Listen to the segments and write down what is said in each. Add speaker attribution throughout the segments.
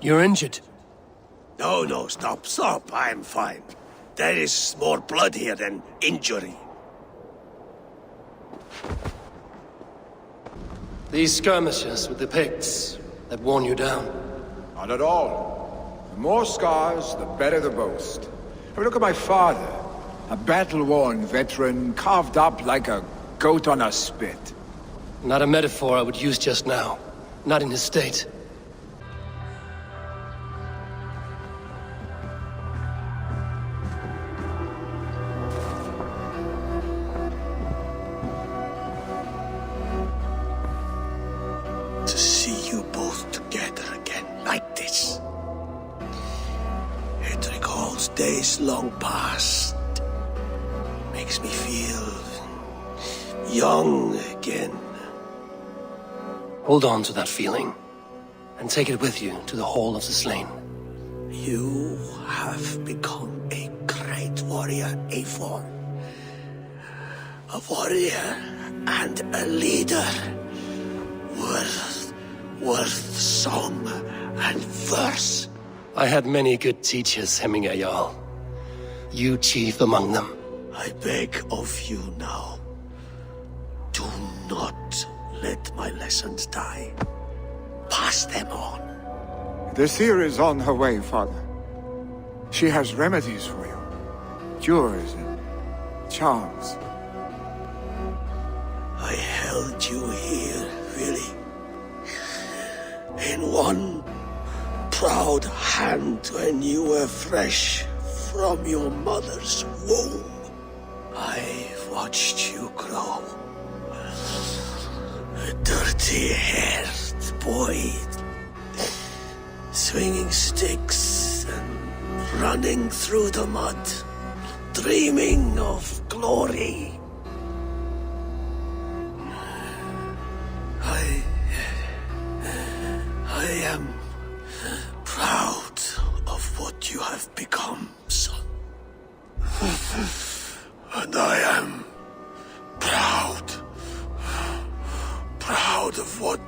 Speaker 1: You're injured.
Speaker 2: No, stop. I'm fine. There is more blood here than injury.
Speaker 1: These skirmishes with the Picts that worn you down.
Speaker 3: Not at all. The more scars, the better the boast. I mean, look at my father. A battle-worn veteran, carved up like a goat on a spit.
Speaker 1: Not a metaphor I would use just now. Not in his state.
Speaker 2: To see you both together again like this. It recalls days long past. Makes me feel young again.
Speaker 1: Hold on to that feeling, and take it with you to the Hall of the Slain.
Speaker 2: You have become a great warrior, Eivor. A warrior and a leader. Worth song and verse.
Speaker 1: I had many good teachers, Hemingway Jarl. You chief among them.
Speaker 2: I beg of you now. Do not let my lessons die. Pass them on.
Speaker 3: The seer is on her way, Father. She has remedies for you. Cures and charms.
Speaker 2: I held you here, really. In one proud hand when you were fresh from your mother's womb. I've watched you grow. A dirty-haired boy, swinging sticks and running through the mud, dreaming of glory. I am proud of what you have become, son. And I am proud of what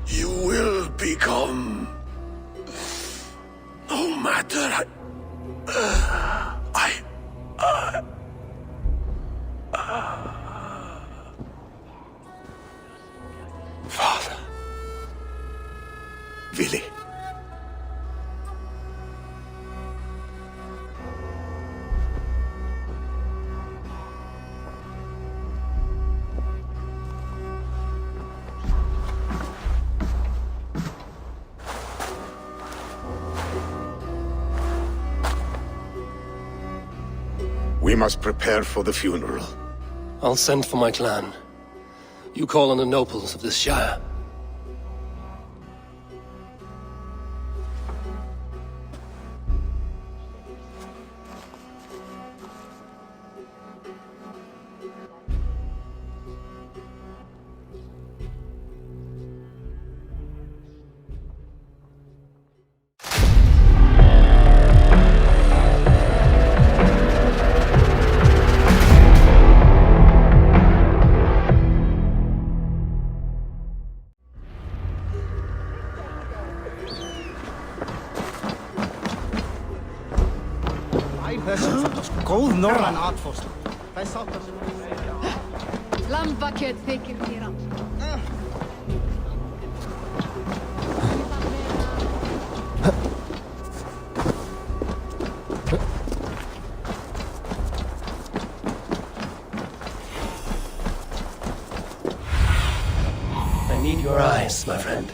Speaker 2: you will become. No matter Father. Willi. We must prepare for the funeral.
Speaker 1: I'll send for my clan. You call on the nobles of this shire.
Speaker 4: Góð norræn atfórsla. Það sáttar
Speaker 5: Lambakjöt þykir mér á.
Speaker 1: I need your eyes, my friend.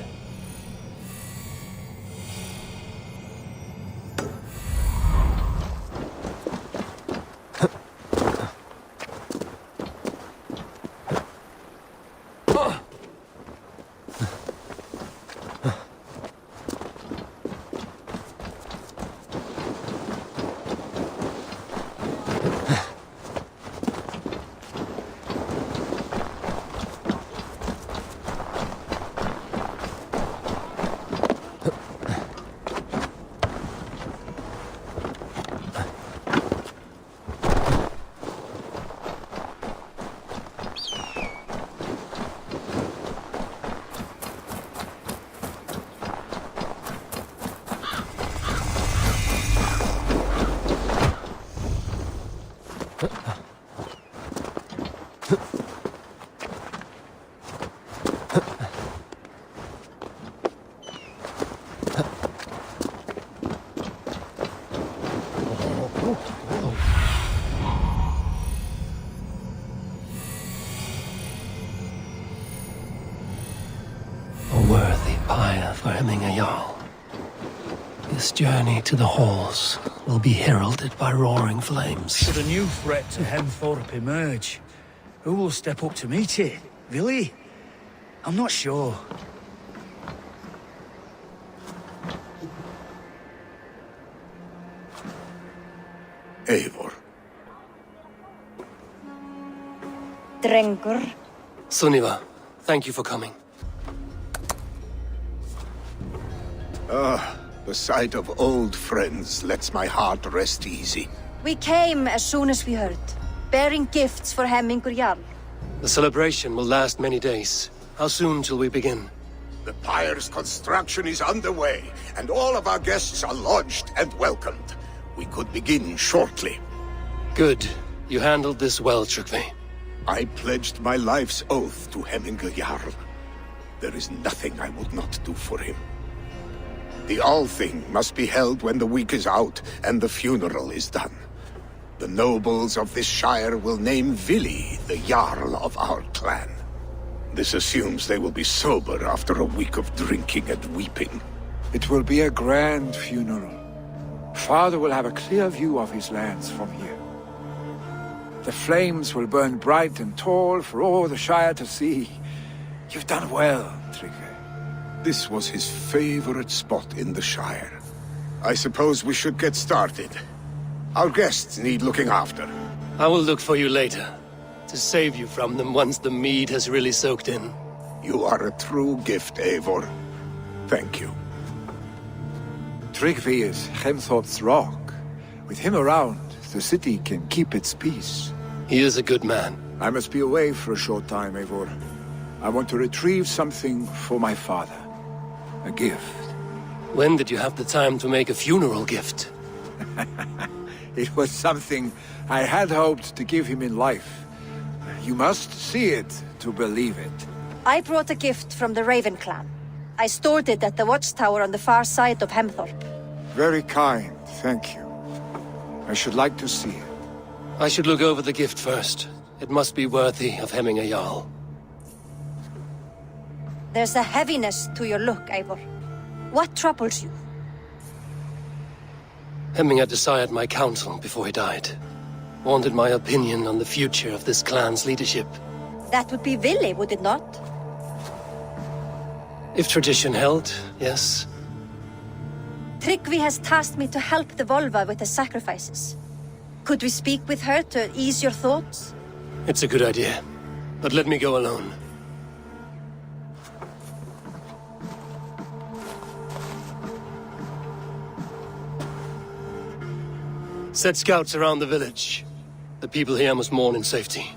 Speaker 1: A worthy pyre for hemming a Jarl. This journey to the halls will be heralded by roaring flames.
Speaker 5: Should a new threat to Hemthorpe emerge, who will step up to meet it? Really? I'm not sure.
Speaker 2: Eivor.
Speaker 6: Drengur.
Speaker 1: Sunniva, thank you for coming.
Speaker 2: The sight of old friends lets my heart rest easy.
Speaker 6: We came as soon as we heard, bearing gifts for Hemmingur Jarl.
Speaker 1: The celebration will last many days. How soon shall we begin?
Speaker 2: The pyre's construction is underway, and all of our guests are lodged and welcomed. We could begin shortly.
Speaker 1: Good. You handled this well, Trygve.
Speaker 2: I pledged my life's oath to Hemmingur Jarl. There is nothing I would not do for him. The Althing must be held when the week is out and the funeral is done. The nobles of this shire will name Vili the Jarl of our clan. This assumes they will be sober after a week of drinking and weeping.
Speaker 3: It will be a grand funeral. Father will have a clear view of his lands from here. The flames will burn bright and tall for all the Shire to see. You've done well, Trygve.
Speaker 2: This was his favorite spot in the Shire. I suppose we should get started. Our guests need looking after.
Speaker 1: I will look for you later, to save you from them once the mead has really soaked in.
Speaker 2: You are a true gift, Eivor. Thank you.
Speaker 3: Trygve is Hemthorpe's rock. With him around, the city can keep its peace.
Speaker 1: He is a good man.
Speaker 3: I must be away for a short time, Eivor. I want to retrieve something for my father. A gift.
Speaker 1: When did you have the time to make a funeral gift?
Speaker 3: It was something I had hoped to give him in life. You must see it to believe it.
Speaker 6: I brought a gift from the Raven clan. I stored it at the watchtower on the far side of Hemthorpe.
Speaker 3: Very kind, thank you. I should like to see it.
Speaker 1: I should look over the gift first. It must be worthy of hemming a Jarl.
Speaker 6: There's a heaviness to your look, Eivor. What troubles you?
Speaker 1: Hemming had desired my counsel before he died. Wanted my opinion on the future of this clan's leadership.
Speaker 6: That would be Vili, would it not?
Speaker 1: If tradition held, yes.
Speaker 6: Trygve has tasked me to help the Volva with the sacrifices. Could we speak with her to ease your thoughts?
Speaker 1: It's a good idea. But let me go alone. Set scouts around the village. The people here must mourn in safety.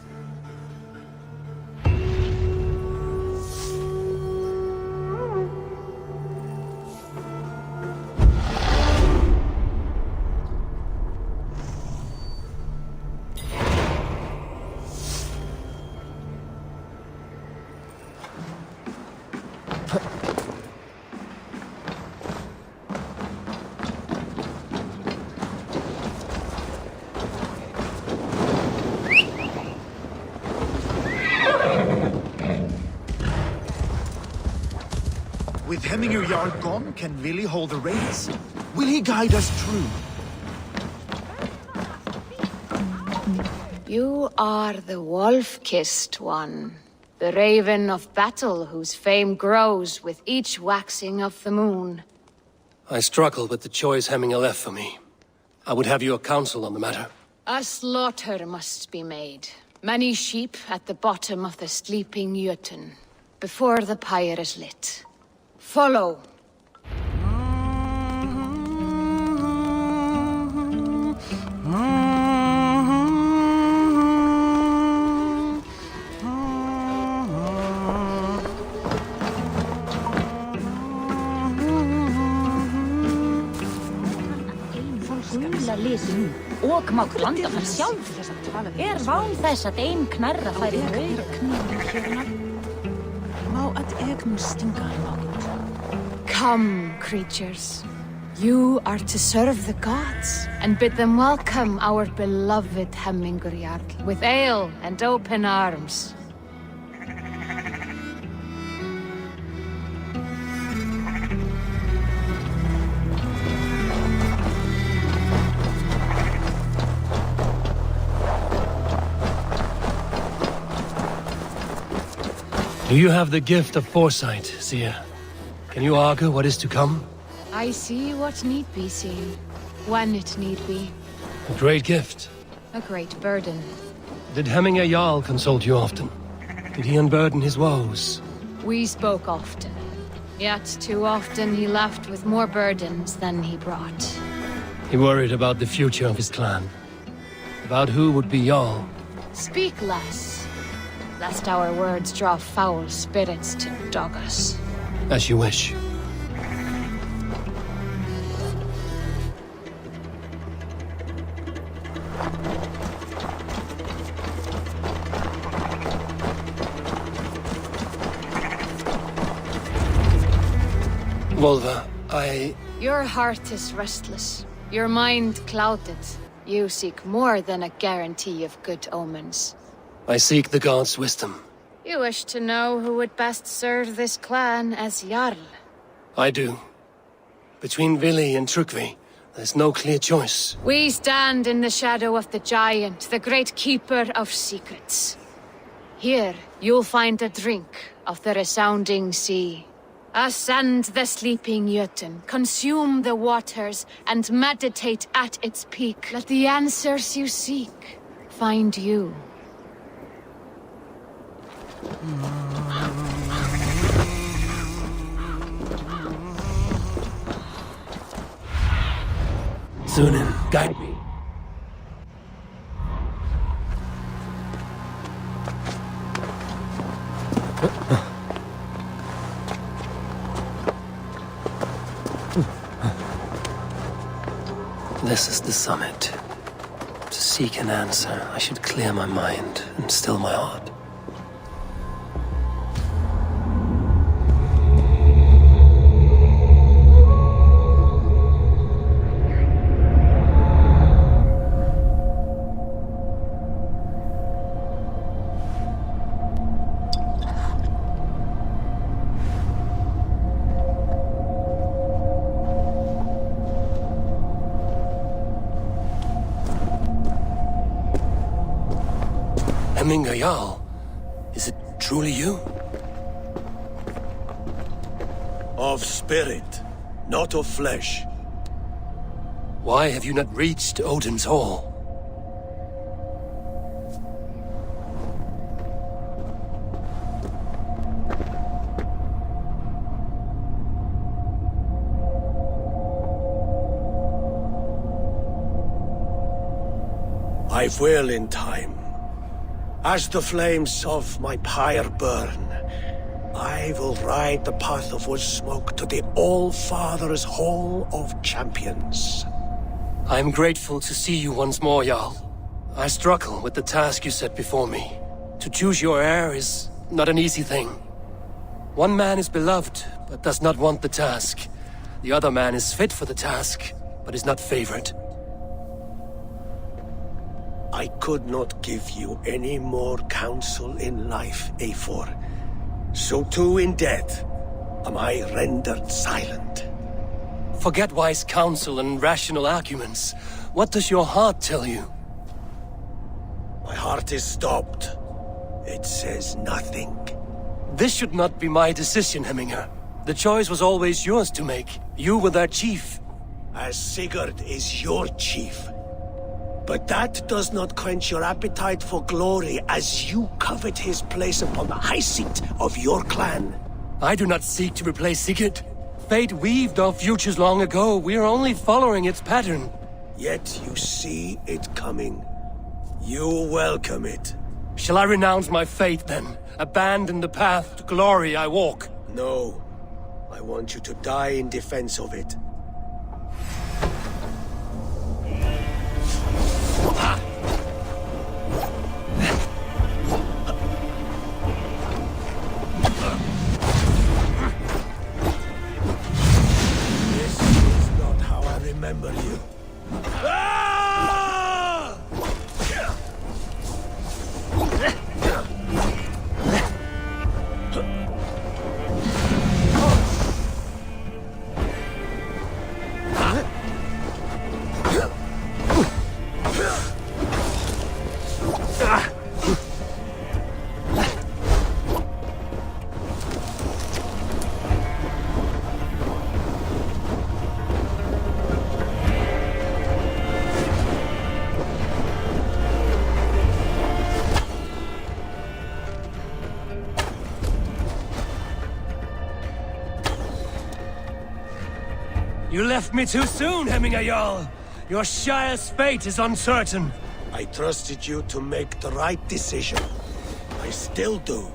Speaker 5: With Hemmingur Jarl gone, can Vili hold the reins? Will he guide us true?
Speaker 7: You are the wolf-kissed one. The raven of battle whose fame grows with each waxing of the moon.
Speaker 1: I struggle with the choice Hemminger left for me. I would have your counsel on the matter.
Speaker 7: A slaughter must be made. Many sheep at the bottom of the sleeping Jötun, before the pyre is lit. Follow.
Speaker 8: gula litin og má blanda þar sjálf. Ván þess að ein knarra færi rauð. Má að egnum stinga
Speaker 7: Come, creatures. You are to serve the gods and bid them welcome our beloved Hemmingur Jarl with ale and open arms.
Speaker 1: Do you have the gift of foresight, seer? Can you argue what is to come?
Speaker 7: I see what need be seen, when it need be.
Speaker 1: A great gift.
Speaker 7: A great burden.
Speaker 1: Did Hemmingur Jarl consult you often? Did he unburden his woes?
Speaker 7: We spoke often, yet too often he left with more burdens than he brought.
Speaker 1: He worried about the future of his clan. About who would be Jarl.
Speaker 7: Speak less, lest our words draw foul spirits to dog us.
Speaker 1: As you wish. Volva,
Speaker 7: Your heart is restless. Your mind clouded. You seek more than a guarantee of good omens.
Speaker 1: I seek the gods' wisdom.
Speaker 7: You wish to know who would best serve this clan as Jarl.
Speaker 1: I do. Between Vili and Trukvi, there's no clear choice.
Speaker 7: We stand in the shadow of the giant, the great keeper of secrets. Here, you'll find a drink of the resounding sea. Ascend the sleeping Jötun, consume the waters, and meditate at its peak. Let the answers you seek find you.
Speaker 1: Sunan, guide me. This is the summit. To seek an answer, I should clear my mind and still my heart. Hemmingur Jarl, is it truly you?
Speaker 9: Of spirit, not of flesh.
Speaker 1: Why have you not reached Odin's Hall?
Speaker 9: I will in time. As the flames of my pyre burn, I will ride the path of wood smoke to the All-Father's Hall of Champions.
Speaker 1: I am grateful to see you once more, Jarl. I struggle with the task you set before me. To choose your heir is not an easy thing. One man is beloved, but does not want the task. The other man is fit for the task, but is not favored.
Speaker 9: I could not give you any more counsel in life, Eivor. So too in death am I rendered silent.
Speaker 1: Forget wise counsel and rational arguments. What does your heart tell you?
Speaker 9: My heart is stopped. It says nothing.
Speaker 1: This should not be my decision, Hemmingur. The choice was always yours to make. You were their chief.
Speaker 9: As Sigurd is your chief. But that does not quench your appetite for glory as you covet his place upon the high seat of your clan.
Speaker 1: I do not seek to replace Sigurd. Fate weaved our futures long ago. We are only following its pattern.
Speaker 9: Yet you see it coming. You welcome it.
Speaker 1: Shall I renounce my faith then? Abandon the path to glory I walk?
Speaker 9: No. I want you to die in defense of it.
Speaker 1: You left me too soon, Hemminger Jarl. Your Shire's fate is uncertain.
Speaker 9: I trusted you to make the right decision. I still do.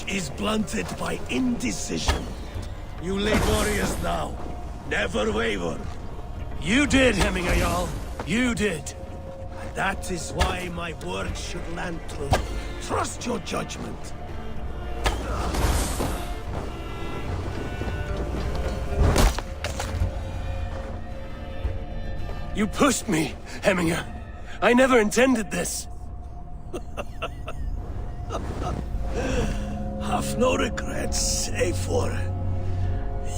Speaker 9: Is blunted by indecision. You lay warriors now. Never waver.
Speaker 1: You did, Hemminger Jarl. You did.
Speaker 9: And that is why my words should land true. Trust your judgment.
Speaker 1: You pushed me, Hemminger. I never intended this.
Speaker 9: Have no regrets, Eivor.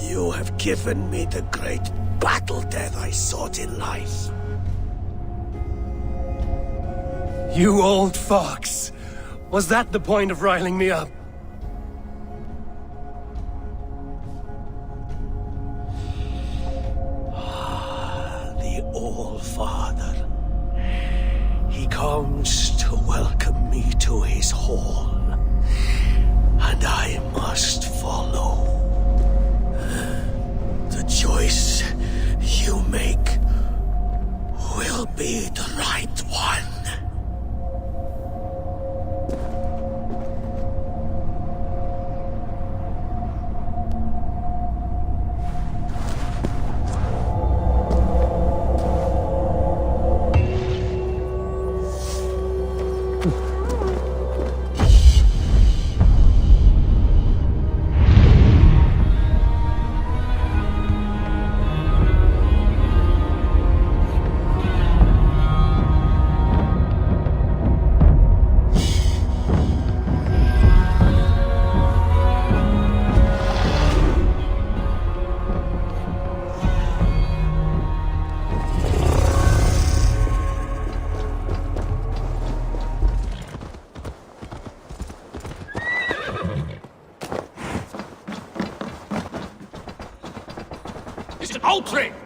Speaker 9: You have given me the great battle death I sought in life.
Speaker 1: You old fox. Was that the point of riling me up?
Speaker 9: The All-Father. He comes to welcome me to his hall. And I must follow. The choice you make will be the right one.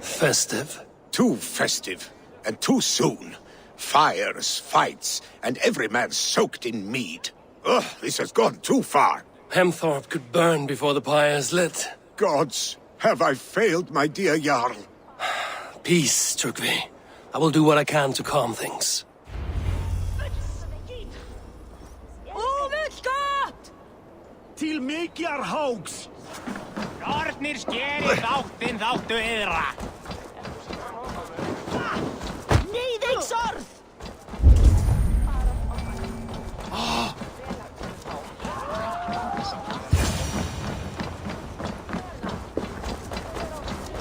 Speaker 1: Festive.
Speaker 2: Too festive, and too soon. Fires, fights, and every man soaked in mead. Ugh, this has gone too far.
Speaker 1: Hemthorpe could burn before the pyre's lit.
Speaker 2: Gods, have I failed my dear Jarl?
Speaker 1: Peace, Trygve. I will do what I can to calm things.
Speaker 9: Til mikjar hóks!
Speaker 4: Nornir skeri þáttinn þáttu yðra!
Speaker 8: Nýðingsorð!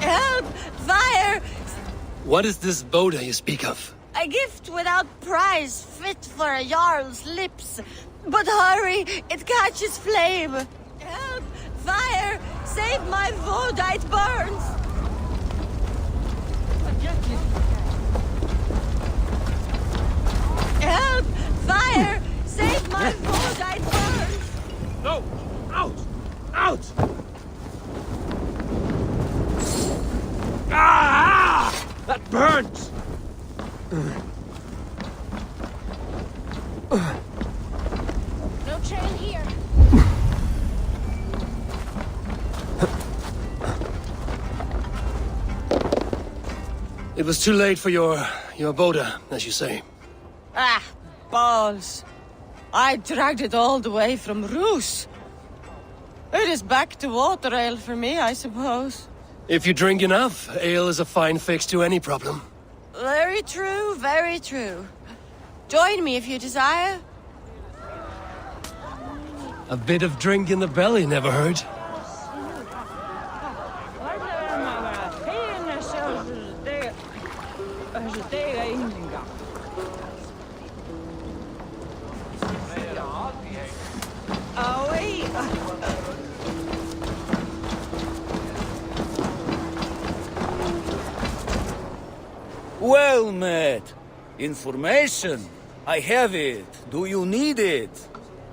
Speaker 6: Help! Fire!
Speaker 1: What is this Boda you speak of?
Speaker 6: A gift without price, fit for a Jarl's lips. But hurry, it catches flame. Help! Fire! Save my wood, it burns! Help! Fire! Save my wood, it burns!
Speaker 9: No! Out! Out! Ah! That burns!
Speaker 8: No trail here.
Speaker 1: It was too late for your Boda, as you say.
Speaker 6: Ah, balls. I dragged it all the way from Roos. It is back to water ale for me, I suppose.
Speaker 1: If you drink enough, ale is a fine fix to any problem.
Speaker 6: Very true, very true. Join me if you desire.
Speaker 1: A bit of drink in the belly never hurt.
Speaker 5: Well met. Information. I have it. Do you need it?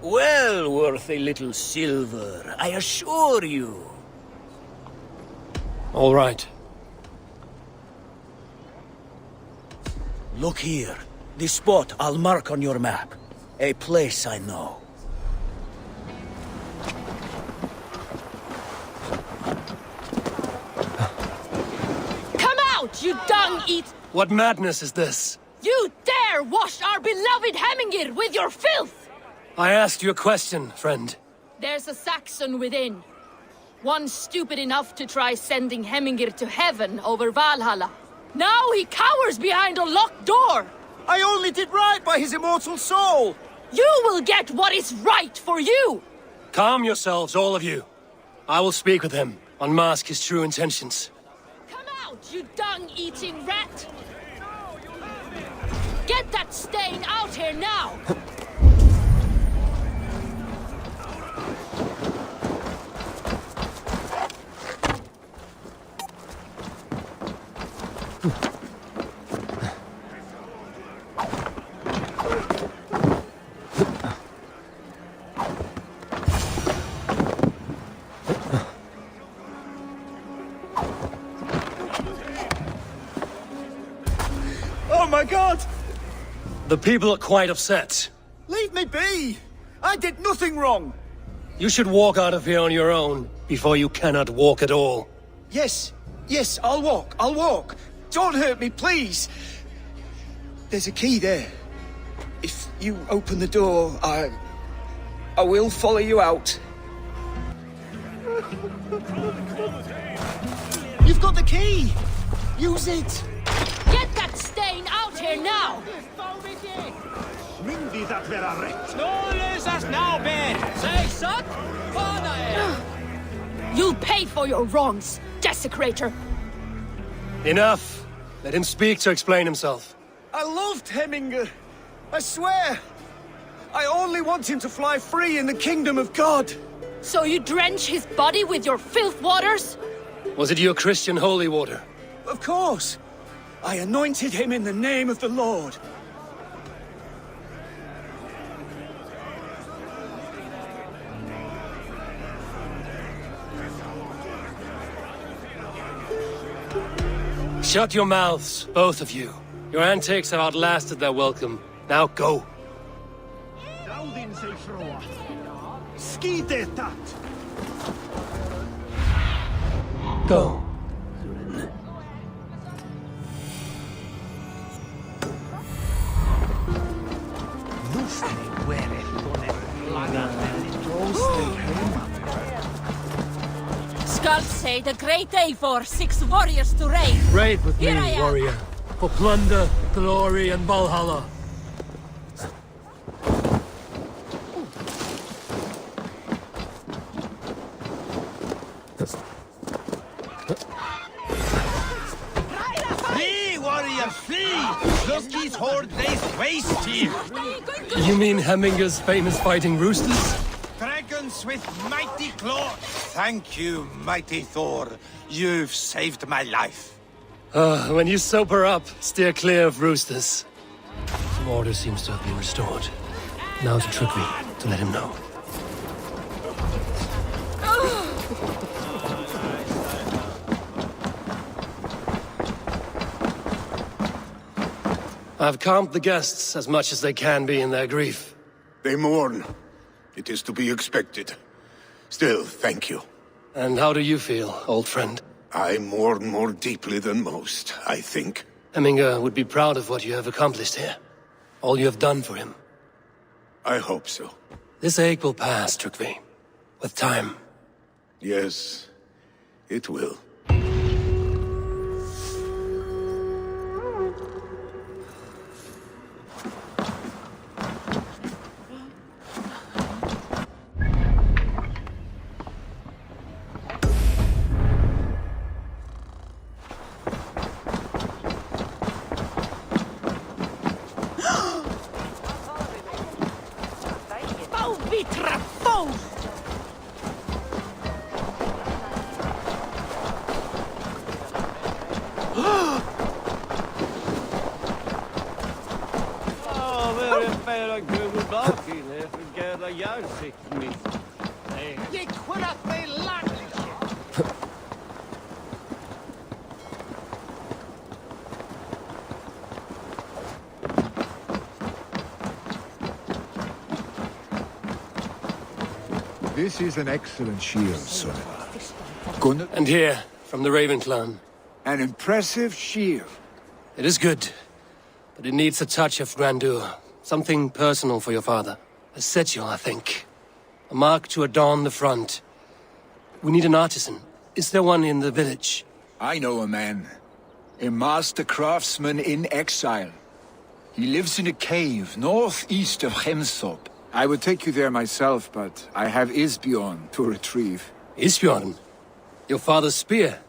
Speaker 5: Well worth a little silver, I assure you.
Speaker 1: All right.
Speaker 5: Look here. This spot I'll mark on your map. A place I know.
Speaker 7: Come out, you dung-eat!
Speaker 1: What madness is this?
Speaker 7: You dare wash our beloved Hemingir with your filth!
Speaker 1: I asked you a question, friend.
Speaker 7: There's a Saxon within. One stupid enough to try sending Hemingir to heaven over Valhalla. Now he cowers behind a locked door!
Speaker 5: I only did right by his immortal soul!
Speaker 7: You will get what is right for you!
Speaker 1: Calm yourselves, all of you. I will speak with him, unmask his true intentions.
Speaker 7: Come out, you dung-eating rat! Get that stain out here now!
Speaker 5: Oh my god!
Speaker 1: The people are quite upset.
Speaker 5: Leave me be! I did nothing wrong!
Speaker 1: You should walk out of here on your own, before you cannot walk at all.
Speaker 5: Yes, I'll walk. Don't hurt me, please! There's a key there. If you open the door, I will follow you out. You've got the key! Use it!
Speaker 7: Get that stain out here now! You'll pay for your wrongs, desecrator!
Speaker 1: Enough! Let him speak to explain himself.
Speaker 5: I loved Hemingr. I swear. I only want him to fly free in the kingdom of God.
Speaker 7: So you drench his body with your filth waters?
Speaker 1: Was it your Christian holy water?
Speaker 5: Of course. I anointed him in the name of the Lord.
Speaker 1: Shut your mouths, both of you. Your antics have outlasted their welcome. Now go. Go.
Speaker 8: Skulls say the great Eivor seeks warriors to raid.
Speaker 1: Raid with
Speaker 8: Here I
Speaker 1: me,
Speaker 8: am.
Speaker 1: warrior. For plunder, glory, and Valhalla.
Speaker 4: Flee, warrior, flee! Loki's horde lays waste here.
Speaker 1: You mean Hemingir's famous fighting roosters?
Speaker 4: Dragons with mighty claws. Thank you, mighty Thor. You've saved my life.
Speaker 1: When you sober up, steer clear of roosters. Some order seems to have been restored. Now to trick me, to let him know. I've calmed the guests as much as they can be in their grief.
Speaker 2: They mourn. It is to be expected. Still, thank you.
Speaker 1: And how do you feel, old friend?
Speaker 2: I mourn more deeply than most, I think.
Speaker 1: Hemingr would be proud of what you have accomplished here. All you have done for him.
Speaker 2: I hope so.
Speaker 1: This ache will pass, Trygve. With time.
Speaker 2: Yes, it will.
Speaker 3: This is an excellent shield, son. Gunnar,
Speaker 1: And here, from the Raven clan.
Speaker 3: an impressive shield.
Speaker 1: It is good, but it needs a touch of grandeur. Something personal for your father. A sigil, I think. A mark to adorn the front. We need an artisan. Is there one in the village?
Speaker 3: I know a man. A master craftsman in exile. He lives in a cave northeast of Hemsop. I would take you there myself, but I have Isbjorn to retrieve.
Speaker 1: Isbjorn? Your father's spear?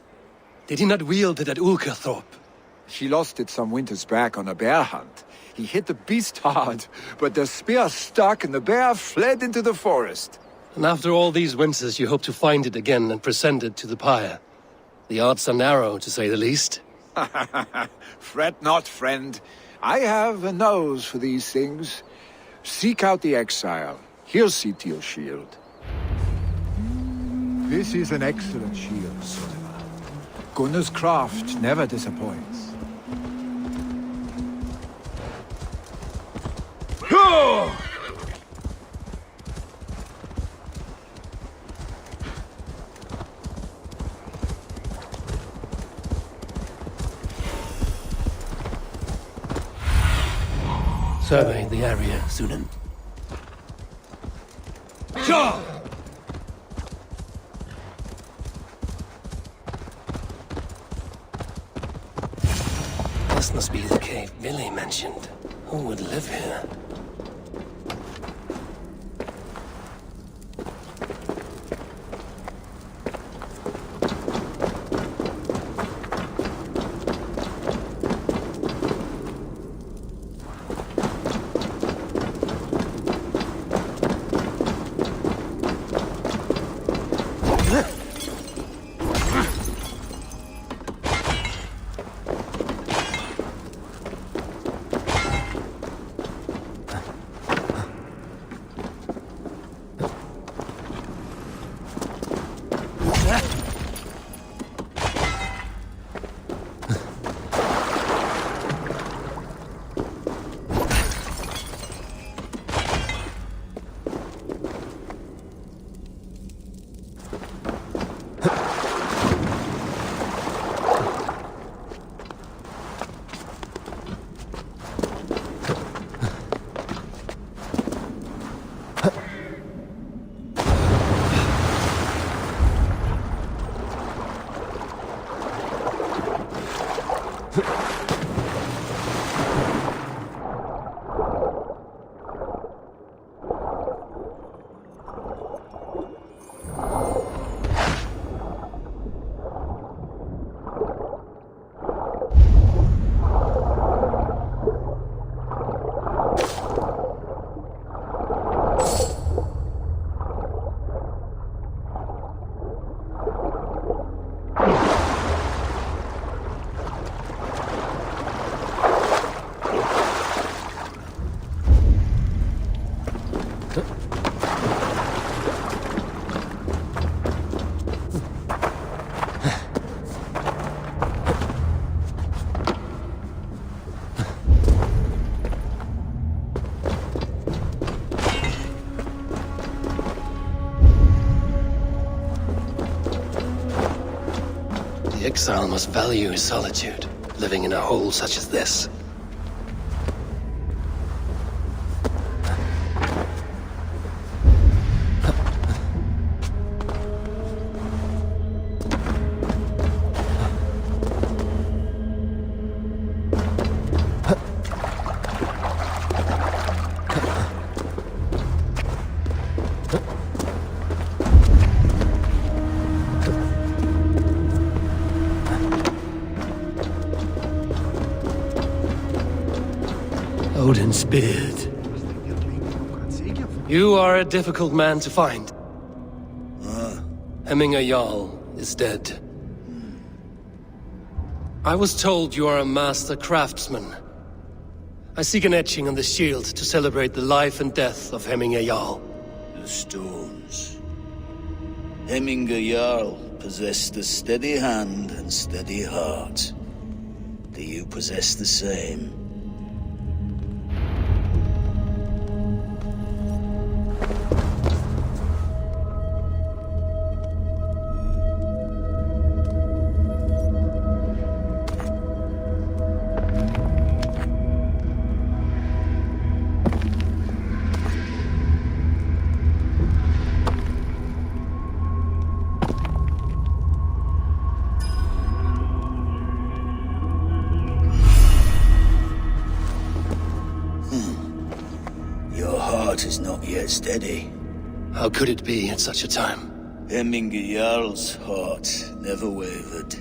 Speaker 1: Did he not wield it at Walktrough?
Speaker 3: He lost it some winters back on a bear hunt. He hit the beast hard, but the spear stuck and the bear fled into the forest.
Speaker 1: And after all these winters, you hope to find it again and present it to the pyre. The odds are narrow, to say the least.
Speaker 3: Fret not, friend. I have a nose for these things. Seek out the exile. He'll see to your shield. This is an excellent shield, son. Gunnar's craft never disappoints.
Speaker 1: Survey the area, Sunan. This must be the cave Billy mentioned. Who would live here? The exile must value his solitude, living in a hole such as this. Odin's beard. You are a difficult man to find. Hemminger Jarl is dead. I was told you are a master craftsman. I seek an etching on the shield to celebrate the life and death of Hemminger Jarl.
Speaker 10: The stones. Hemminger Jarl possessed a steady hand and steady heart. Do you possess the same? Is not yet steady.
Speaker 1: How could it be at such a time?
Speaker 10: Hemminger Jarl's heart never wavered.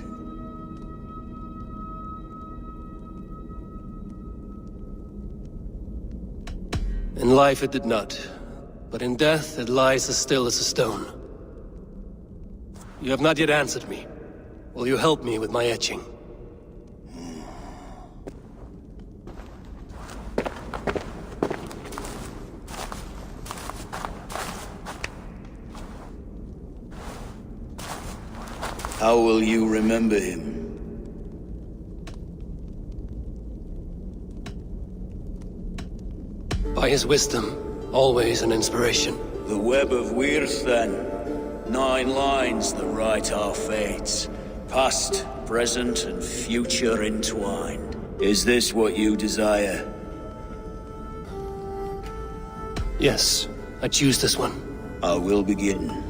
Speaker 1: In life it did not, but in death it lies as still as a stone. You have not yet answered me. Will you help me with my etching?
Speaker 10: How will you remember him?
Speaker 1: By his wisdom, always an inspiration.
Speaker 10: The web of Wirth, then. 9 lines that write our fates. Past, present, and future entwined. Is this what you desire?
Speaker 1: Yes, I choose this one.
Speaker 10: I will begin.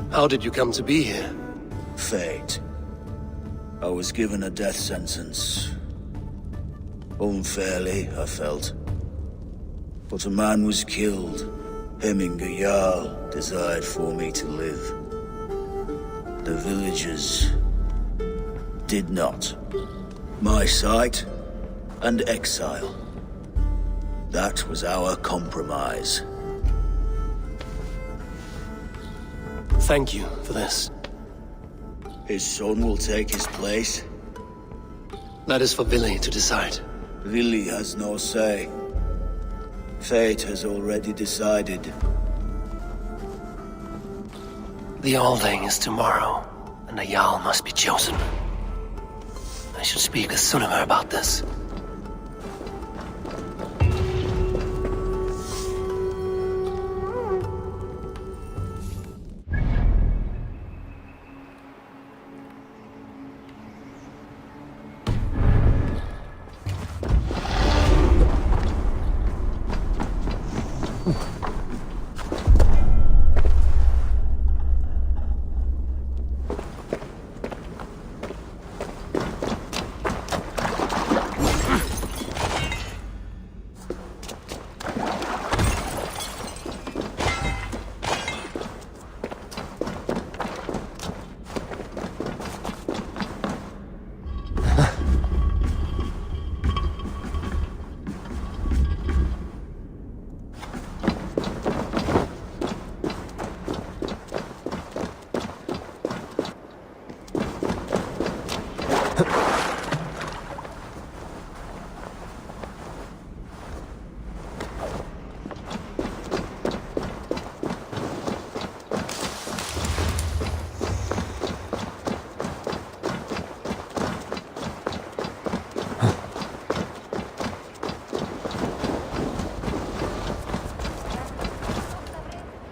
Speaker 1: How did you come to be here?
Speaker 10: Fate. I was given a death sentence. Unfairly, I felt. But a man was killed. Hemminger Jarl desired for me to live. The villagers did not. My sight and exile. That was our compromise.
Speaker 1: Thank you for this.
Speaker 10: His son will take his place.
Speaker 1: That is for Vili to decide.
Speaker 10: Vili has no say. Fate has already decided.
Speaker 1: The Althing is tomorrow, and a Jarl must be chosen. I should speak with Sunniva about this.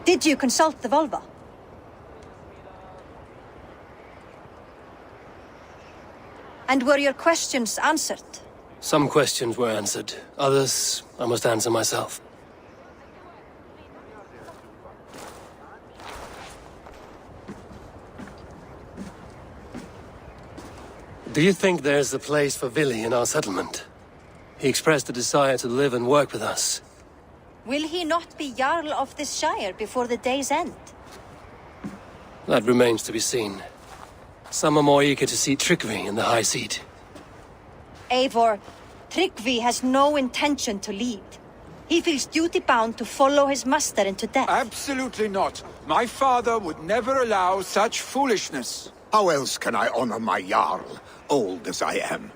Speaker 6: Did you consult the Volva? And were your questions answered?
Speaker 1: Some questions were answered. Others, I must answer myself. Do you think there's a place for Vili in our settlement? He expressed a desire to live and work with us.
Speaker 6: Will he not be Jarl of this Shire before the day's end?
Speaker 1: That remains to be seen. Some are more eager to see trickery in the High Seat.
Speaker 6: Eivor, Tryggvi has no intention to lead. He feels duty-bound to follow his master into death.
Speaker 3: Absolutely not. My father would never allow such foolishness.
Speaker 2: How else can I honor my Jarl, old as I am?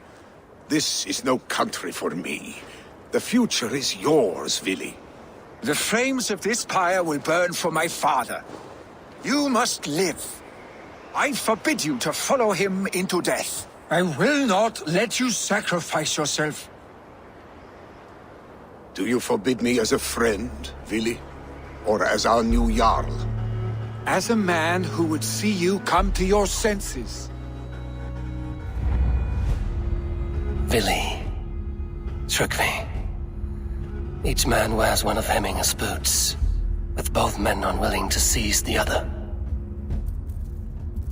Speaker 2: This is no country for me. The future is yours, Vili.
Speaker 3: The flames of this pyre will burn for my father. You must live. I forbid you to follow him into death. I will not let you sacrifice yourself.
Speaker 2: Do you forbid me as a friend, Vili? Or as our new Jarl?
Speaker 3: As a man who would see you come to your senses.
Speaker 1: Vili. Tryggvi. Each man wears one of Hemminger's boots, with both men unwilling to seize the other.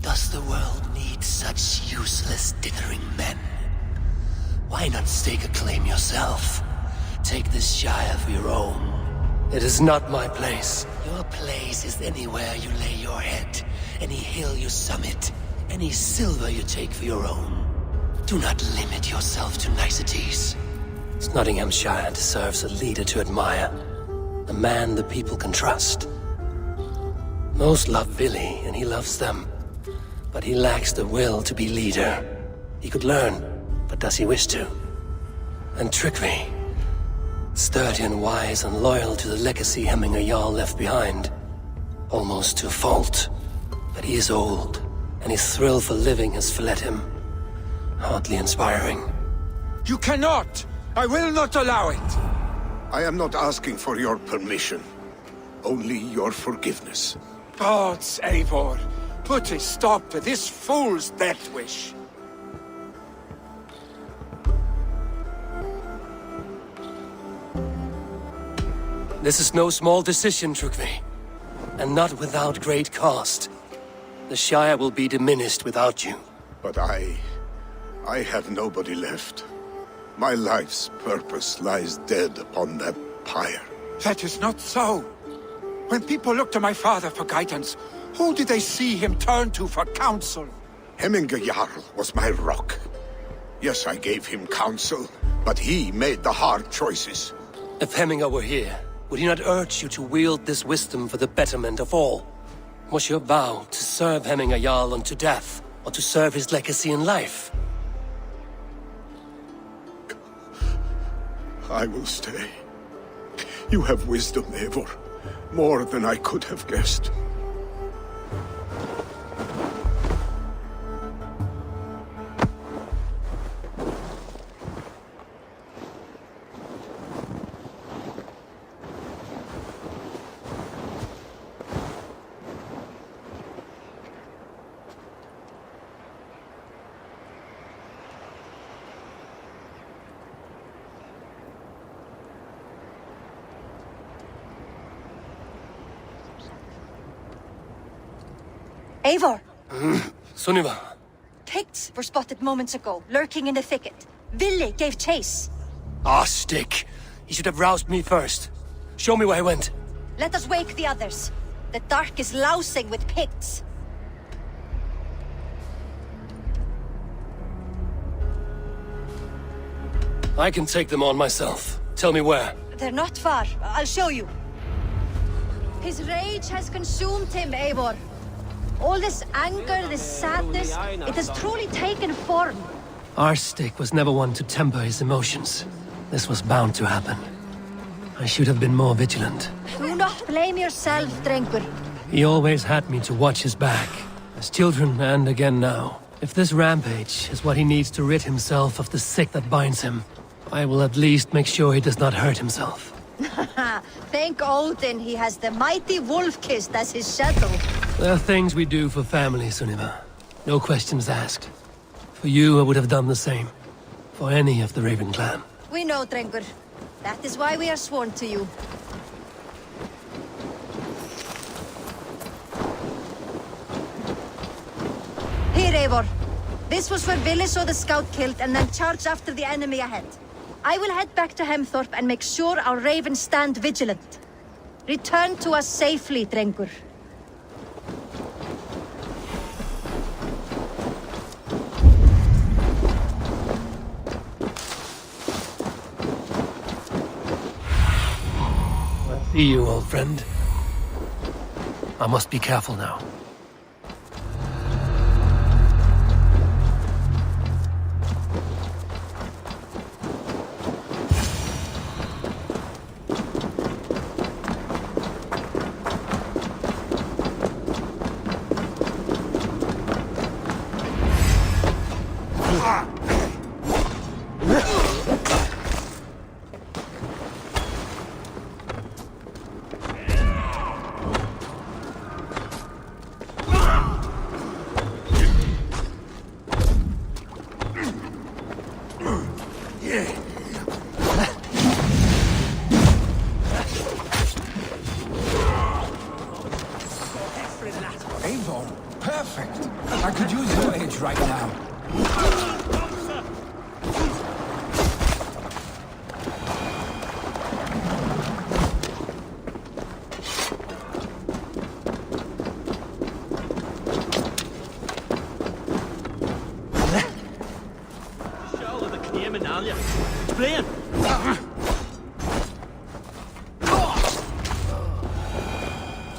Speaker 1: Does the world need such useless dithering men? Why not stake a claim yourself? Take this shire for your own. It is not my place. Your place is anywhere you lay your head, any hill you summit, any silver you take for your own. Do not limit yourself to niceties. Snotinghamscire deserves a leader to admire, a man the people can trust. Most love Vili, and he loves them. But he lacks the will to be leader. He could learn, but does he wish to? And Tryggvi, sturdy and wise and loyal to the legacy Hemminger Jarl left behind. Almost to a fault. But he is old, and his thrill for living has fled him. Hardly inspiring.
Speaker 3: You cannot! I will not allow it!
Speaker 2: I am not asking for your permission. Only your forgiveness.
Speaker 3: Gods, Eivor, put a stop to this fool's death wish.
Speaker 1: This is no small decision, Tryggvi. And not without great cost. The Shire will be diminished without you.
Speaker 2: But I have nobody left. My life's purpose lies dead upon that pyre.
Speaker 3: That is not so. When people look to my father for guidance, who did they see him turn to for counsel?
Speaker 2: Hemminger Jarl was my rock. Yes, I gave him counsel, but he made the hard choices.
Speaker 1: If Hemminger were here, would he not urge you to wield this wisdom for the betterment of all? Was your vow to serve Hemminger Jarl unto death, or to serve his legacy in life?
Speaker 2: I will stay. You have wisdom, Eivor. More than I could have guessed.
Speaker 6: Eivor!
Speaker 1: Sunniva.
Speaker 6: Picts were spotted moments ago, lurking in the thicket. Vili gave chase.
Speaker 1: Ah, stick. He should have roused me first. Show me where he went.
Speaker 6: Let us wake the others. The dark is lousing with Picts.
Speaker 1: I can take them on myself. Tell me where.
Speaker 6: They're not far. I'll show you. His rage has consumed him, Eivor. All this anger, this sadness, it has truly taken form.
Speaker 1: Our stick was never one to temper his emotions. This was bound to happen. I should have been more vigilant.
Speaker 6: Do not blame yourself, Drengur.
Speaker 1: He always had me to watch his back. As children and again now. If this rampage is what he needs to rid himself of the sick that binds him, I will at least make sure he does not hurt himself.
Speaker 6: Thank Odin he has the mighty Wolf-Kissed as his shadow.
Speaker 1: There are things we do for family, Sunniva. No questions asked. For you, I would have done the same. For any of the Raven clan.
Speaker 6: We know, Drengur. That is why we are sworn to you. Here, Eivor. This was where Vili saw the scout killed and then charged after the enemy ahead. I will head back to Hemthorpe and make sure our ravens stand vigilant. Return to us safely, Drengur.
Speaker 1: See you, old friend. I must be careful now.
Speaker 3: Eivor, perfect. I could use your age right now.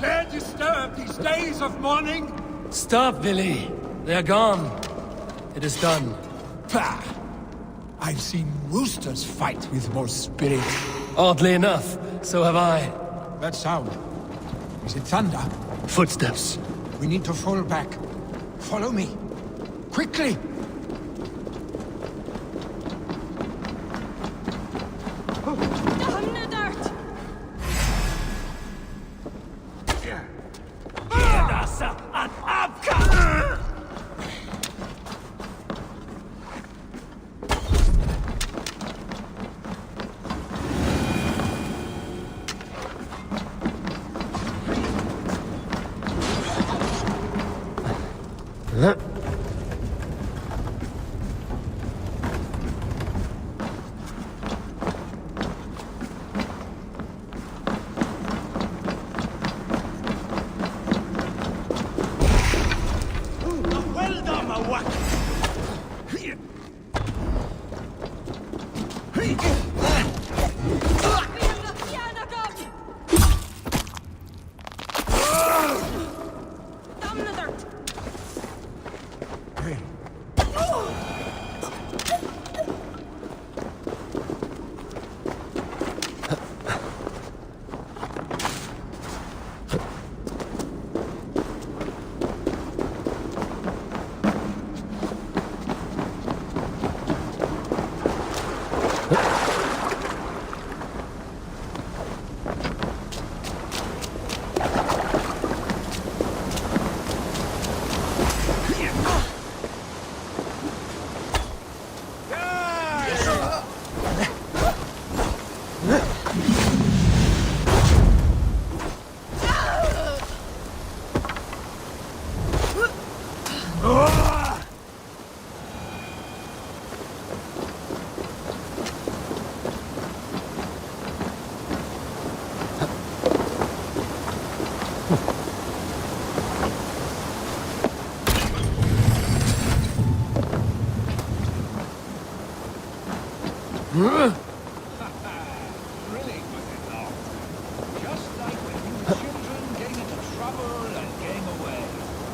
Speaker 3: Dare disturb these days of mourning?
Speaker 1: Stop, Billy. They're gone. It is done.
Speaker 3: Pah! I've seen roosters fight with more spirit.
Speaker 1: Oddly enough, so have I.
Speaker 3: That sound. Is it thunder?
Speaker 1: Footsteps.
Speaker 3: We need to fall back. Follow me. Quickly!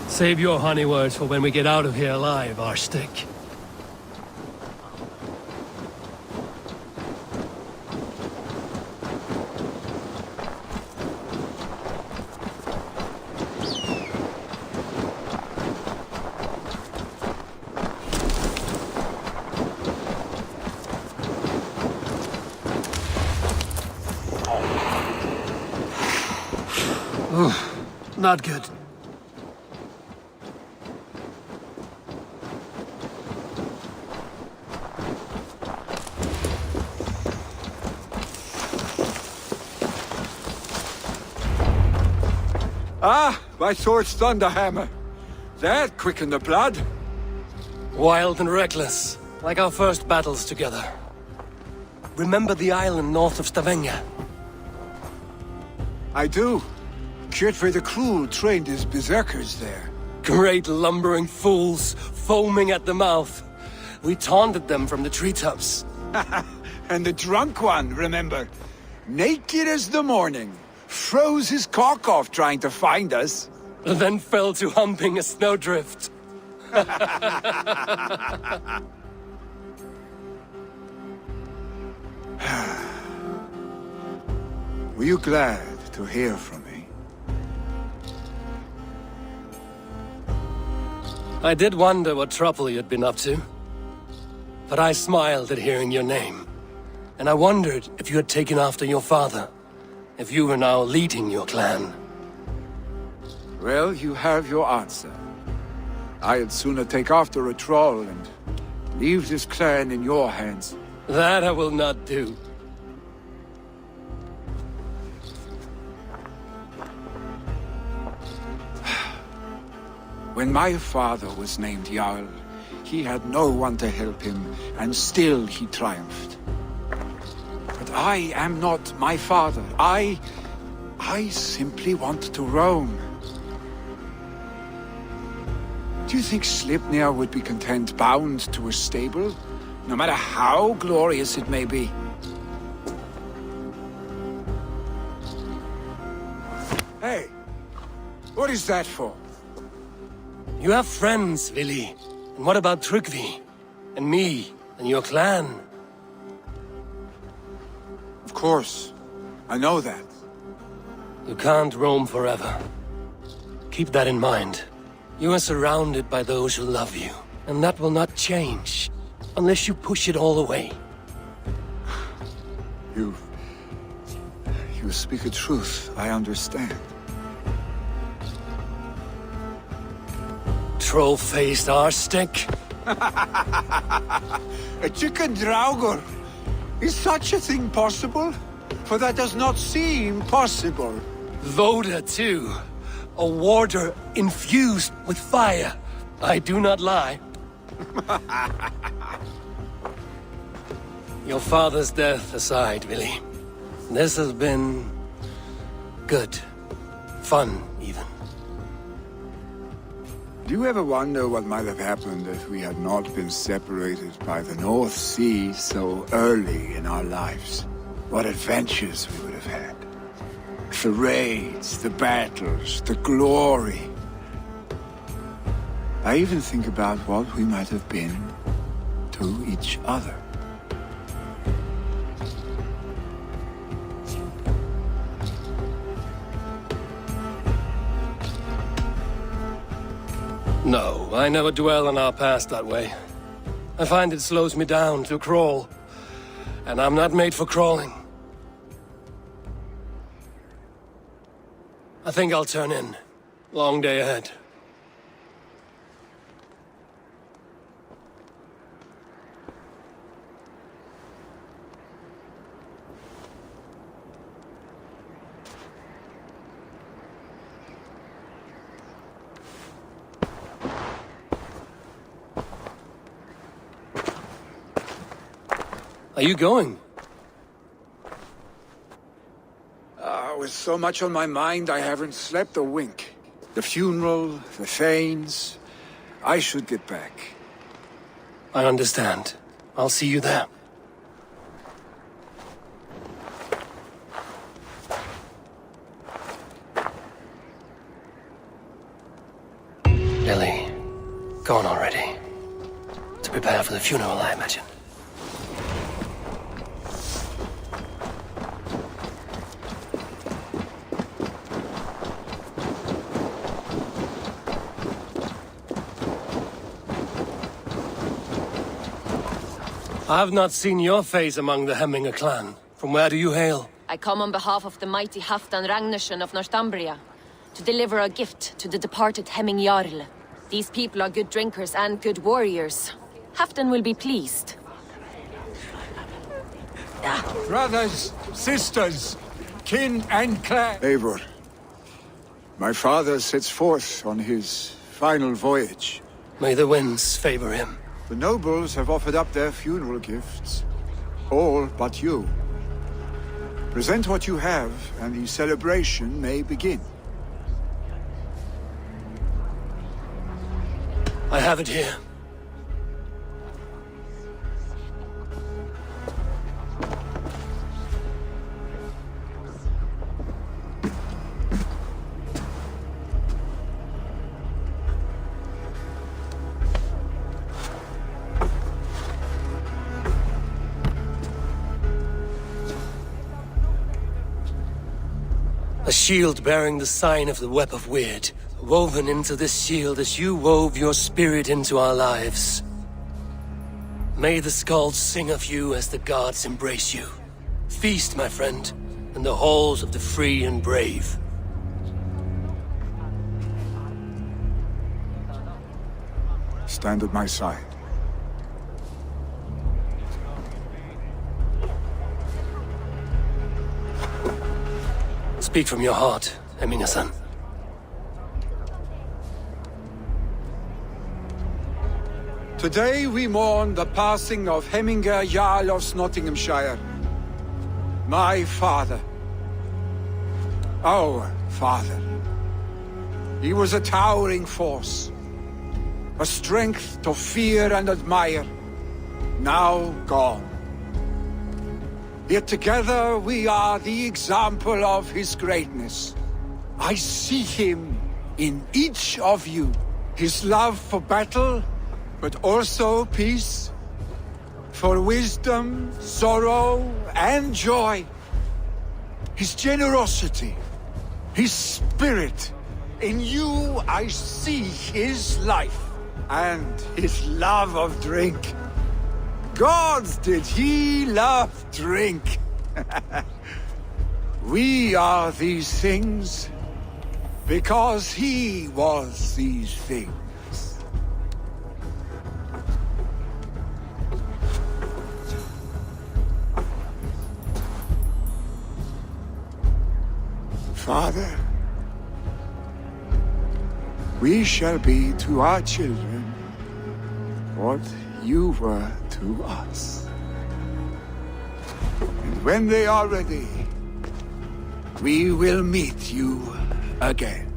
Speaker 1: Save your honey words for when we get out of here alive, Arstick. Not good.
Speaker 3: Ah, my sword's thunderhammer. That quickened the blood.
Speaker 1: Wild and reckless, like our first battles together. Remember the island north of Stavanger?
Speaker 3: I do. Kjotve the Cruel trained his berserkers there.
Speaker 1: Great lumbering fools, foaming at the mouth. We taunted them from the treetops.
Speaker 3: And the drunk one, remember? Naked as the morning. Froze his cock off trying to find us.
Speaker 1: And then fell to humping a snowdrift.
Speaker 3: Were you glad to hear from me?
Speaker 1: I did wonder what trouble you'd been up to. But I smiled at hearing your name. And I wondered if you had taken after your father. If you were now leading your clan.
Speaker 3: Well, you have your answer. I'd sooner take after a troll and leave this clan in your hands.
Speaker 1: That I will not do.
Speaker 3: When my father was named Jarl, he had no one to help him, and still he triumphed. But I am not my father. I simply want to roam. Do you think Sleipnir would be content bound to a stable, no matter how glorious it may be? Hey, what is that for?
Speaker 1: You have friends, Vili. And what about Tryggvi? And me? And your clan?
Speaker 3: Of course. I know that.
Speaker 1: You can't roam forever. Keep that in mind. You are surrounded by those who love you. And that will not change. Unless you push it all away.
Speaker 3: You speak a truth. I understand.
Speaker 1: Troll-faced arse-stick.
Speaker 3: A chicken draugr? Is such a thing possible? For that does not seem possible.
Speaker 1: Voda, too. A warder infused with fire. I do not lie. Your father's death aside, Vili. This has been... good. Fun, even.
Speaker 3: Do you ever wonder what might have happened if we had not been separated by the North Sea so early in our lives? What adventures we would have had. The raids, the battles, the glory. I even think about what we might have been to each other.
Speaker 1: No, I never dwell on our past that way. I find it slows me down to crawl. And I'm not made for crawling. I think I'll turn in. Long day ahead. Are you going?
Speaker 3: With so much on my mind, I haven't slept a wink. The funeral, the Thanes... I should get back.
Speaker 1: I understand. I'll see you there. Lily, gone already. To prepare for the funeral, I imagine. I have not seen your face among the Hemminger clan. From where do you hail?
Speaker 11: I come on behalf of the mighty Halfdan Ragnarsson of Northumbria to deliver a gift to the departed Hemming Jarl. These people are good drinkers and good warriors. Halfdan will be pleased.
Speaker 3: Brothers, sisters, kin and clan. Eivor, my father sets forth on his final voyage.
Speaker 1: May the winds favor him.
Speaker 3: The nobles have offered up their funeral gifts. All but you. Present what you have, and the celebration may begin.
Speaker 1: I have it here. A shield bearing the sign of the Web of Weird, woven into this shield as you wove your spirit into our lives. May the skulls sing of you as the gods embrace you. Feast, my friend, in the halls of the free and brave.
Speaker 3: Stand at my side.
Speaker 1: Speak from your heart, Eminasan.
Speaker 3: Today we mourn the passing of Hemminger Jarl of Snotinghamscire. My father. Our father. He was a towering force. A strength to fear and admire. Now gone. Yet together we are the example of his greatness. I see him in each of you. His love for battle, but also peace. For wisdom, sorrow, and joy. His generosity, his spirit. In you I see his life, and his love of drink. Gods, did he love drink! We are these things because he was these things. Father, we shall be to our children what you were to us. And when they are ready, we will meet you again.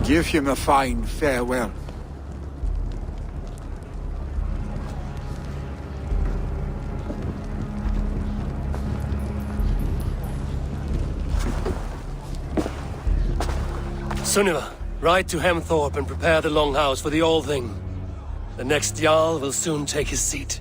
Speaker 3: Give him a fine farewell.
Speaker 1: Sunniva, ride to Hemthorpe and prepare the Longhouse for the All-Thing. The next Jarl will soon take his seat.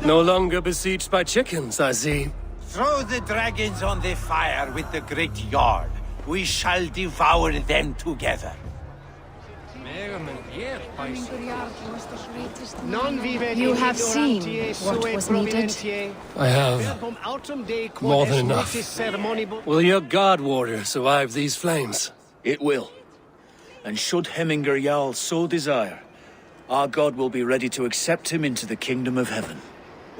Speaker 1: No longer besieged by chickens, I see.
Speaker 4: Throw the dragons on the fire with the great Jarl. We shall devour them together.
Speaker 7: You have seen what was needed.
Speaker 1: I have more than enough. Will your guard warrior survive these flames?
Speaker 10: It will. And should Hemminger Jarl so desire, our god will be ready to accept him into the kingdom of heaven.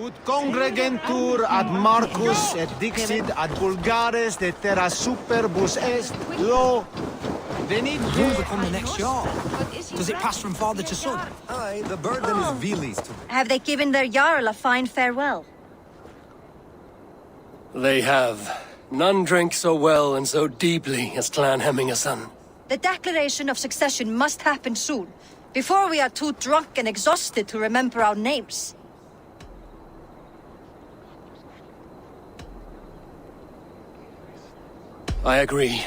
Speaker 12: Ut congregentur ad Marcus et dixit ad Bulgares de terra superbus est lo venit.
Speaker 13: Who will become the next Jarl? Does it pass from father to son?
Speaker 12: Aye, the burden is Vili's to me.
Speaker 6: Have they given their Jarl a fine farewell?
Speaker 1: They have. None drank so well and so deeply as Clan Hemmingerson.
Speaker 6: The declaration of succession must happen soon, before we are too drunk and exhausted to remember our names.
Speaker 1: I agree.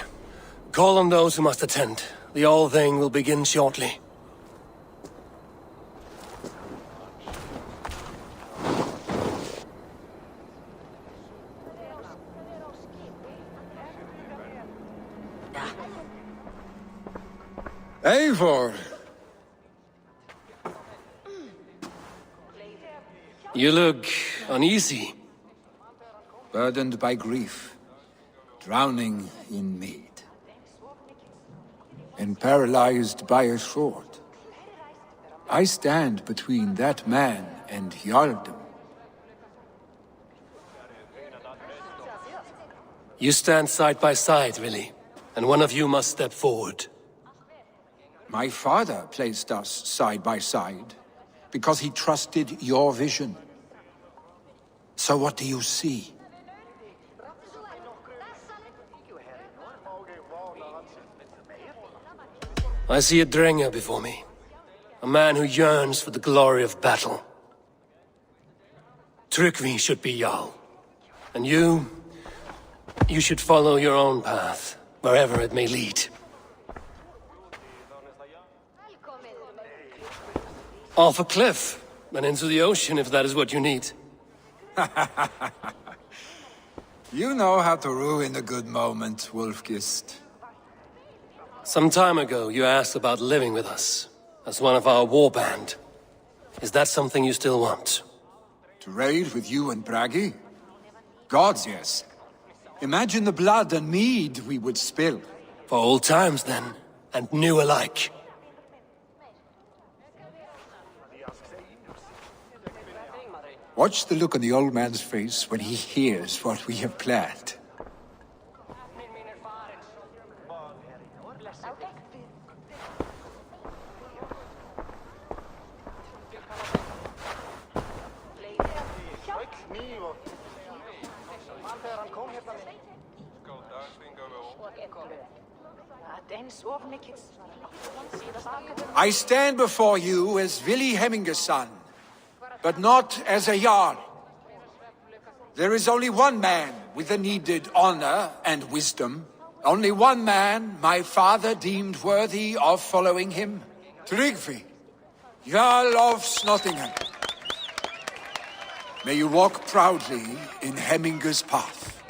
Speaker 1: Call on those who must attend. The All-Thing will begin shortly.
Speaker 3: Eivor!
Speaker 1: You look uneasy.
Speaker 3: Burdened by grief, drowning in mead. and paralyzed by a sword. I stand between that man and Jarldom.
Speaker 1: You stand side by side, really, and one of you must step forward.
Speaker 3: My father placed us side by side because he trusted your vision. So what do you see?
Speaker 1: I see a Drenger before me. A man who yearns for the glory of battle. Tryggvi should be Jarl. And you should follow your own path, wherever it may lead. Off a cliff, and into the ocean if that is what you need.
Speaker 3: You know how to ruin a good moment, Wolfgist.
Speaker 1: Some time ago, you asked about living with us, as one of our warband. Is that something you still want?
Speaker 3: To raid with you and Bragi? Gods, yes. Imagine the blood and mead we would spill.
Speaker 1: For old times, then, and new alike.
Speaker 3: Watch the look on the old man's face when he hears what we have planned. I stand before you as Vili Hemminger's son, but not as a Jarl. There is only one man with the needed honor and wisdom. Only one man my father deemed worthy of following him. Tryggvi, Jarl of Snotingham. May you walk proudly in Hemminger's path.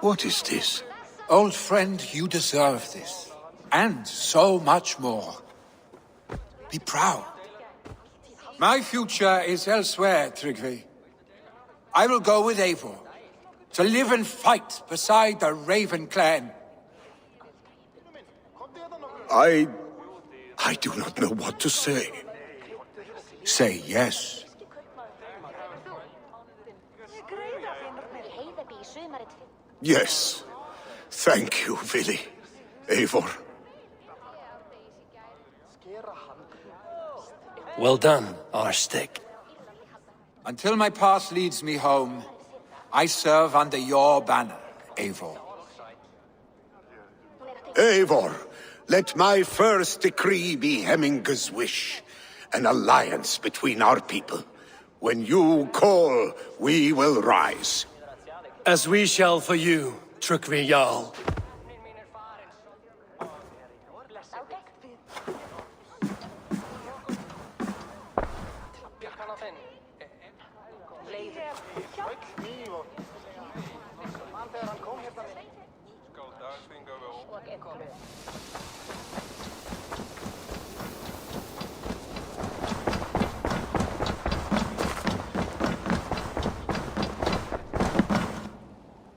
Speaker 2: What is this?
Speaker 3: Old friend, you deserve this. And so much more. Be proud. My future is elsewhere, Tryggvi. I will go with Eivor, to live and fight beside the Raven clan.
Speaker 2: I do not know what to say.
Speaker 3: Say yes.
Speaker 2: Yes. Thank you, Vili. Eivor.
Speaker 1: Well done, Arstick.
Speaker 3: Until my path leads me home, I serve under your banner, Eivor.
Speaker 2: Eivor, let my first decree be Hemminger's wish. An alliance between our people. When you call, we will rise.
Speaker 1: As we shall for you, Tryggvi Jarl.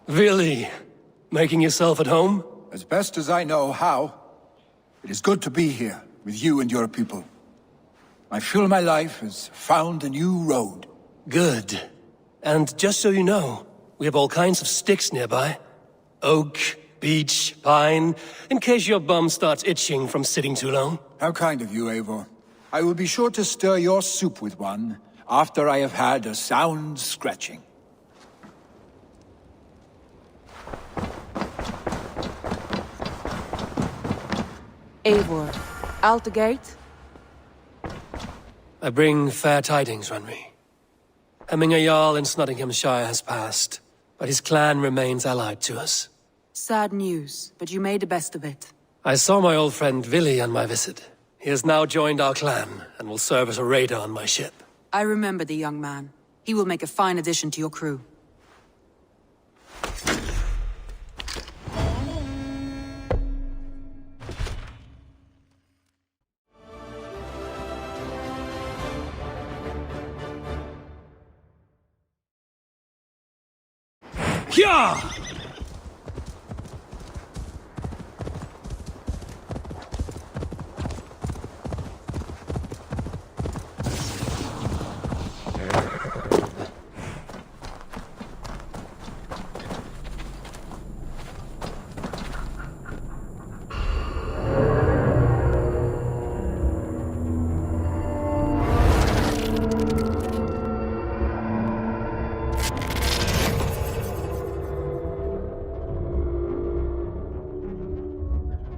Speaker 1: Vili, making yourself at home?
Speaker 3: As best as I know how. It is good to be here with you and your people. I feel my life has found a new road.
Speaker 1: Good. And just so you know, we have all kinds of sticks nearby. Oak, beech, pine, in case your bum starts itching from sitting too long.
Speaker 3: How kind of you, Eivor. I will be sure to stir your soup with one after I have had a sound scratching.
Speaker 14: Eivor, out the gate?
Speaker 1: I bring fair tidings, Runry. Hemminger Jarl in Snotinghamscire has passed, but his clan remains allied to us.
Speaker 14: Sad news, but you made the best of it.
Speaker 1: I saw my old friend Vili on my visit. He has now joined our clan, and will serve as a raider on my ship.
Speaker 14: I remember the young man. He will make a fine addition to your crew.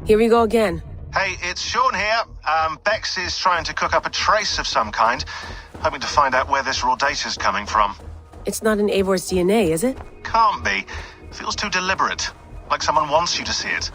Speaker 15: Here we go again.
Speaker 16: Hey, it's Sean here. Bex is trying to cook up a trace of some kind, hoping to find out where this raw data's coming from.
Speaker 15: It's not in Eivor's DNA, is it?
Speaker 16: Can't be. Feels too deliberate, like someone wants you to see it.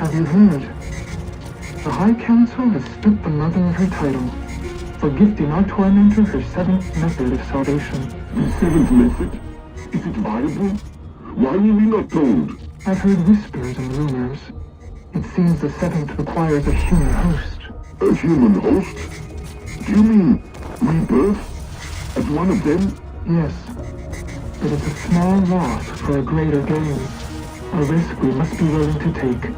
Speaker 17: Have you heard? The High Council has stripped the mother of her title for gifting our tormentor her seventh method of salvation.
Speaker 18: The seventh method? Is it viable? Why were we not told?
Speaker 17: I've heard whispers and rumors. It seems the seventh requires a human host.
Speaker 18: A human host? Do you mean rebirth? As one of them?
Speaker 17: Yes. But it's a small loss for a greater gain. A risk we must be willing to take.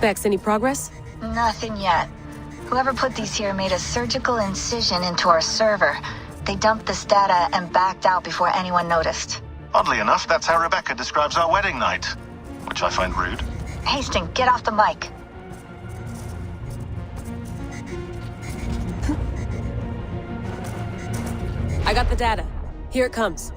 Speaker 15: Bex, any progress?
Speaker 19: Nothing yet. Whoever put these here made a surgical incision into our server. They dumped this data and backed out before anyone noticed.
Speaker 16: Oddly enough, that's how Rebecca describes our wedding night, which I find rude.
Speaker 19: Hastings, get off the mic.
Speaker 15: I got the data. Here it comes.